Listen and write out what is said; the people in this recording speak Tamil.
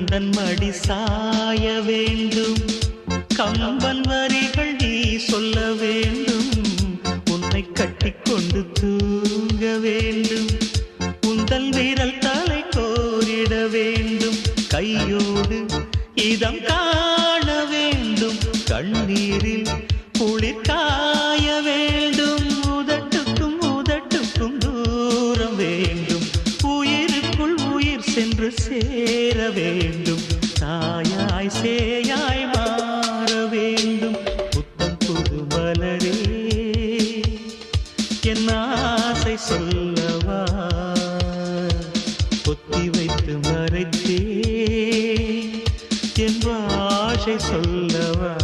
உந்தன் மடி சாய வேண்டும் கம்பன் வரிகள் நீ சொல்ல வேண்டும் உன்னை கட்டிக்கொண்டு தூங்க வேண்டும் உந்தல் விரல் தலை கோரிட வேண்டும் கையோடு இதம் காண வேண்டும் கண்ணீரில் குளிர் காய வேண்டும் உதட்டுக்கும் உதட்டுக்கும் தூரம் வேண்டும் உயிருக்குள் உயிர் சென்று சேர வேண்டும் தாயாய் சேயாய் மாற வேண்டும் புத்தம் புது மலரே என் ஆசை சொல்லவா பொத்தி வைத்து மறைத்தே என் ஆசை சொல்லவா